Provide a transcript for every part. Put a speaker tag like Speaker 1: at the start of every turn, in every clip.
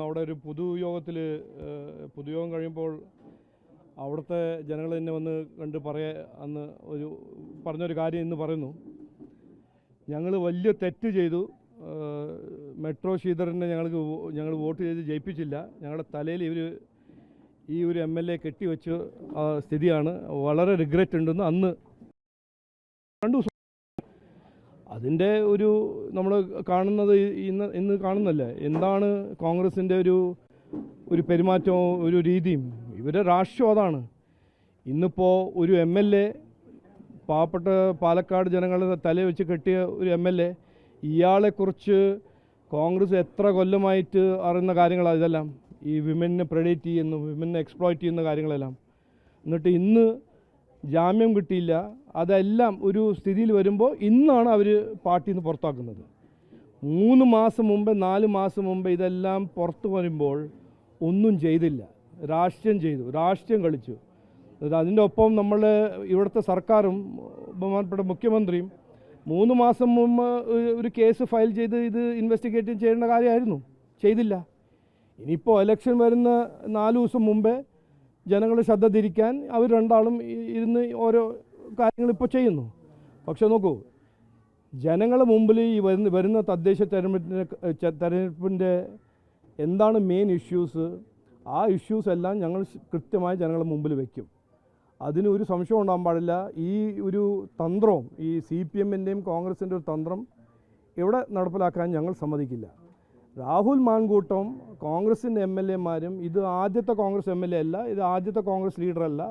Speaker 1: ഉണ്ടായിരുന്നു. അവിടെ ഒരു പൊതുയോഗം കഴിയുമ്പോൾ അവിടുത്തെ ജനങ്ങൾ എന്നെ വന്ന് കണ്ട് അന്ന് പറഞ്ഞൊരു കാര്യം ഇന്ന് പറയുന്നു. ഞങ്ങൾ വലിയ തെറ്റ് ചെയ്തു, മെട്രോ ശ്രീധരനെ ഞങ്ങൾ വോട്ട് ചെയ്ത് ജയിപ്പിച്ചില്ല, ഞങ്ങളുടെ തലയിൽ ഈ ഒരു MLA കെട്ടിവെച്ച സ്ഥിതിയാണ്, വളരെ റിഗ്രറ്റ് ഉണ്ടെന്ന് അന്ന് 2 ദിവസം. അതിൻ്റെ നമ്മൾ കാണുന്നത് ഇന്ന് കാണുന്നല്ലേ, എന്താണ് കോൺഗ്രസിൻ്റെ ഒരു പെരുമാറ്റവും ഒരു രീതിയും. ഇവരുടെ രാഷ്ട്രീയം അതാണ്. ഇന്നിപ്പോൾ ഒരു MLA, പാവപ്പെട്ട പാലക്കാട് ജനങ്ങളുടെ തലയിൽ വെച്ച് കെട്ടിയ ഒരു MLA, ഇയാളെക്കുറിച്ച് കോൺഗ്രസ് എത്ര കൊല്ലമായിട്ട് അറിയുന്ന കാര്യങ്ങളാണ് ഇതെല്ലാം. ഈ വിമനെ പ്രെഡേറ്റ് ചെയ്യുന്നു, വിമനെ എക്സ്പ്ലോയിറ്റ് ചെയ്യുന്ന കാര്യങ്ങളെല്ലാം. എന്നിട്ട് ഇന്ന് ജാമ്യം കിട്ടിയില്ല. അതെല്ലാം ഒരു സ്ഥിതിയിൽ വരുമ്പോൾ ഇന്നാണ് അവർ പാർട്ടിയിൽ നിന്ന് പുറത്താക്കുന്നത്. 3 മാസം മുമ്പ് 4 മാസം മുമ്പ് ഇതെല്ലാം പുറത്തു വരുമ്പോൾ ഒന്നും ചെയ്തില്ല. രാഷ്ട്രീയം കളിച്ചു. അതിൻ്റെ ഒപ്പം നമ്മൾ ഇവിടുത്തെ സർക്കാരും ബഹുമാനപ്പെട്ട മുഖ്യമന്ത്രിയും 3 മാസം മുമ്പ് ഒരു കേസ് ഫയൽ ചെയ്ത് ഇത് ഇൻവെസ്റ്റിഗേറ്റ് ചെയ്യേണ്ട കാര്യമായിരുന്നു, ചെയ്തില്ല. ഇനിയിപ്പോൾ ഇലക്ഷൻ വരുന്ന 4 ദിവസം മുമ്പേ ജനങ്ങളുടെ ശ്രദ്ധ തിരിക്കാൻ അവർ രണ്ടാളും ഇരുന്ന് ഓരോ കാര്യങ്ങൾ ഇപ്പോൾ ചെയ്യുന്നു. പക്ഷെ നോക്കൂ, ജനങ്ങളുടെ മുമ്പിൽ ഈ വരുന്ന തദ്ദേശ തെരഞ്ഞെടുപ്പിൻ്റെ എന്താണ് മെയിൻ ഇഷ്യൂസ്, ആ ഇഷ്യൂസ് എല്ലാം ഞങ്ങൾ കൃത്യമായി ജനങ്ങളുടെ മുമ്പിൽ വയ്ക്കും. അതിന് ഒരു സംശയം ഉണ്ടാകാൻ പാടില്ല. ഈ ഒരു തന്ത്രവും ഈ CPMൻ്റെയും കോൺഗ്രസിൻ്റെ ഒരു തന്ത്രം ഇവിടെ നടപ്പിലാക്കാൻ ഞങ്ങൾ സമ്മതിക്കില്ല. രാഹുൽ മാൻകൂട്ടം കോൺഗ്രസിൻ്റെ MLA മാരും ഇത് ആദ്യത്തെ കോൺഗ്രസ് MLA അല്ല, ഇത് ആദ്യത്തെ കോൺഗ്രസ് ലീഡറല്ല,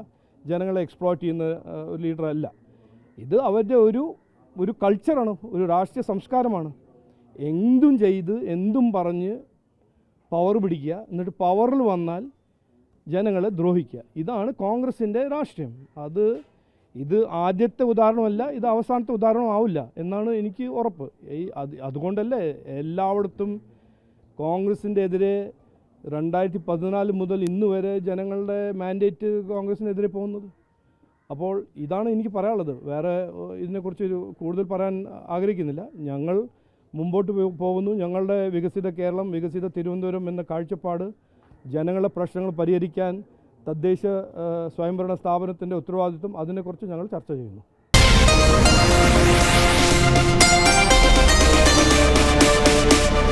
Speaker 1: ജനങ്ങളെ എക്സ്പ്ലോയിറ്റ് ചെയ്യുന്ന ഒരു ലീഡറല്ല. ഇത് അവരുടെ ഒരു കൾച്ചറാണ്, ഒരു രാഷ്ട്രീയ സംസ്കാരമാണ്. എന്തും ചെയ്ത് എന്തും പറഞ്ഞ് പവർ പിടിക്കുക, എന്നിട്ട് പവറിൽ വന്നാൽ ജനങ്ങളെ ദ്രോഹിക്കുക. ഇതാണ് കോൺഗ്രസിൻ്റെ രാഷ്ട്രീയം. ഇത് ആദ്യത്തെ ഉദാഹരണമല്ല, ഇത് അവസാനത്തെ ഉദാഹരണമാവില്ല എന്നാണ് എനിക്ക് ഉറപ്പ്. അതുകൊണ്ടല്ലേ എല്ലായിടത്തും കോൺഗ്രസിൻ്റെ എതിരെ 2014 മുതൽ ഇന്ന് വരെ ജനങ്ങളുടെ മാൻഡേറ്റ് കോൺഗ്രസിനെതിരെ പോകുന്നത്. അപ്പോൾ ഇതാണ് എനിക്ക് പറയാനുള്ളത്. വേറെ ഇതിനെക്കുറിച്ച് കൂടുതൽ പറയാൻ ആഗ്രഹിക്കുന്നില്ല. ഞങ്ങൾ മുമ്പോട്ട് പോകുന്നു. ഞങ്ങളുടെ വികസിത കേരളം, വികസിത തിരുവനന്തപുരം എന്ന കാഴ്ചപ്പാട്, ജനങ്ങളുടെ പ്രശ്നങ്ങൾ പരിഹരിക്കാൻ തദ്ദേശ സ്വയംഭരണ സ്ഥാപനത്തിൻ്റെ ഉത്തരവാദിത്വം, അതിനെക്കുറിച്ച് ഞങ്ങൾ ചർച്ച ചെയ്യുന്നു.